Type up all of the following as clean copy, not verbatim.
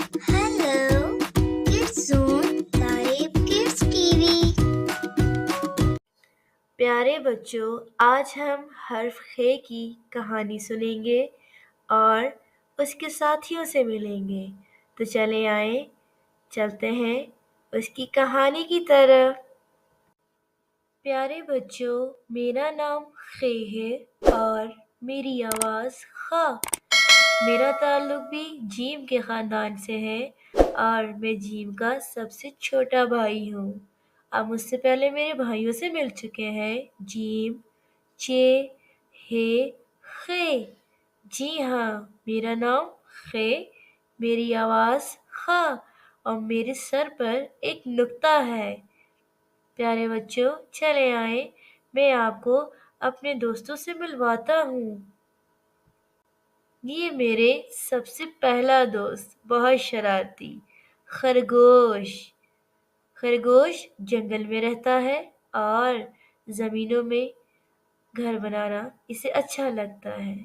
Hello, Kids Zone Tareeb Kids TV. प्यारे बच्चों, आज हम हर्फ खे की कहानी सुनेंगे और उसके साथियों से मिलेंगे। तो चले आए, चलते हैं उसकी कहानी की तरफ। प्यारे बच्चों, मेरा नाम खे है और मेरी आवाज़ खा। मेरा ताल्लुक भी जीम के ख़ानदान से है और मैं जीम का सबसे छोटा भाई हूँ। आप मुझसे पहले मेरे भाइयों से मिल चुके हैं। जीम, चे, हे, खे। जी हाँ, मेरा नाम खे, मेरी आवाज़ खा और मेरे सर पर एक नुक्ता है। प्यारे बच्चों, चले आए, मैं आपको अपने दोस्तों से मिलवाता हूँ। ये मेरे सबसे पहला दोस्त, बहुत शरारती, खरगोश। खरगोश जंगल में रहता है और ज़मीनों में घर बनाना इसे अच्छा लगता है।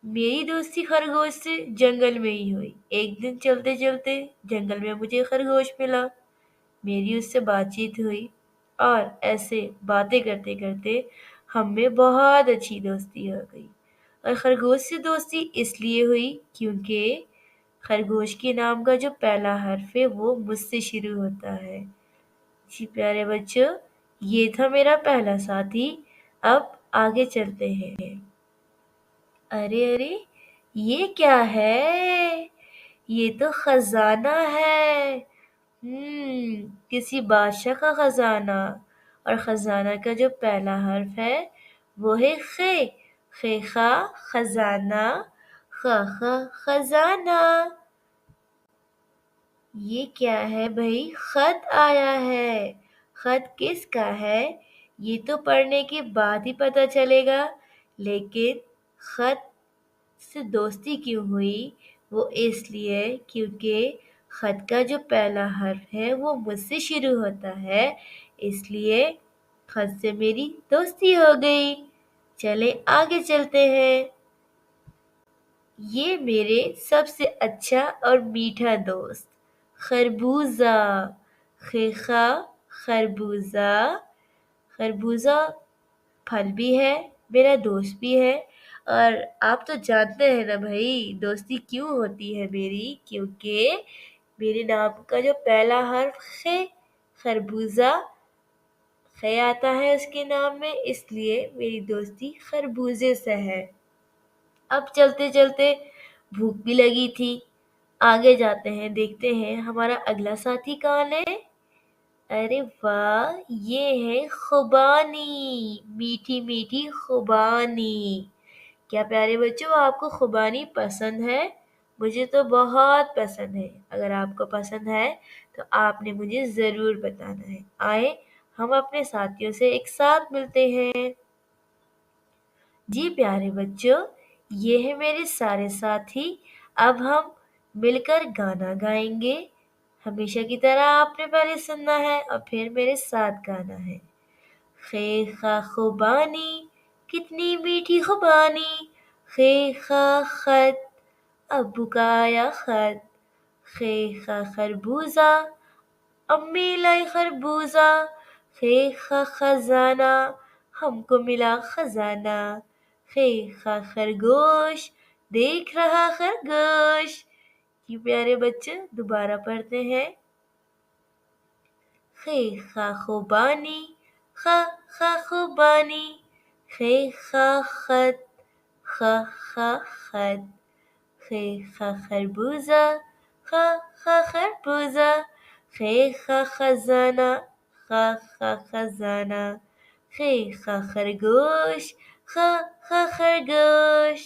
मेरी दोस्ती खरगोश से जंगल में ही हुई। एक दिन चलते चलते जंगल में मुझे खरगोश मिला। मेरी उससे बातचीत हुई और ऐसे बातें करते करते हम में बहुत अच्छी दोस्ती हो गई। और खरगोश से दोस्ती इसलिए हुई क्योंकि खरगोश के नाम का जो पहला हर्फ है वो मुझसे शुरू होता है। जी प्यारे बच्चों, ये था मेरा पहला साथी। अब आगे चलते हैं। अरे अरे, ये क्या है? ये तो खजाना है। किसी बादशाह का खजाना। और खजाना का जो पहला हर्फ है वो है खे। खे खा खजाना, खा खा खजाना। ये क्या है भाई? खत आया है। खत किसका है ये तो पढ़ने के बाद ही पता चलेगा। लेकिन खत से दोस्ती क्यों हुई? वो इसलिए क्योंकि खत का जो पहला हर्फ है वो मुझसे शुरू होता है, इसलिए खत से मेरी दोस्ती हो गई। चले आगे चलते हैं। ये मेरे सबसे अच्छा और मीठा दोस्त, खरबूजा। खेखा खरबूजा। खरबूजा फल भी है, मेरा दोस्त भी है। और आप तो जानते हैं ना भाई, दोस्ती क्यों होती है मेरी? क्योंकि मेरे नाम का जो पहला हर्फ खे, खरबूजा, खे आता है उसके नाम में, इसलिए मेरी दोस्ती खरबूजे से है। अब चलते चलते भूख भी लगी थी। आगे जाते हैं, देखते हैं हमारा अगला साथी कौन है। अरे वाह, ये है खुबानी, मीठी मीठी खुबानी। क्या प्यारे बच्चों, आपको खुबानी पसंद है? मुझे तो बहुत पसंद है। अगर आपको पसंद है तो आपने मुझे ज़रूर बताना है। आए, हम अपने साथियों से एक साथ मिलते हैं। जी प्यारे बच्चों, ये है मेरे सारे साथी। अब हम मिलकर गाना गाएंगे। हमेशा की तरह आपने पहले सुनना है और फिर मेरे साथ गाना है। खे खा खुबानी, कितनी मीठी खुबानी। खे खा खत, अब्बू का आया खत। खे खा खरबूजा, अम्मी लाई खरबूजा। खे खा खजाना, हमको मिला खजाना। खे खा खरगोश, देख रहा खरगोश। ये प्यारे बच्चे दोबारा पढ़ते हैं। खे खा खुबानी, खा खा खुबानी। खे खा खत, खा खा खत। खे खा खरबूजा, खा खा खरबूजा। खे खा खजाना, खा खा खजाना। खे खा खरगोश, खा खा खरगोश।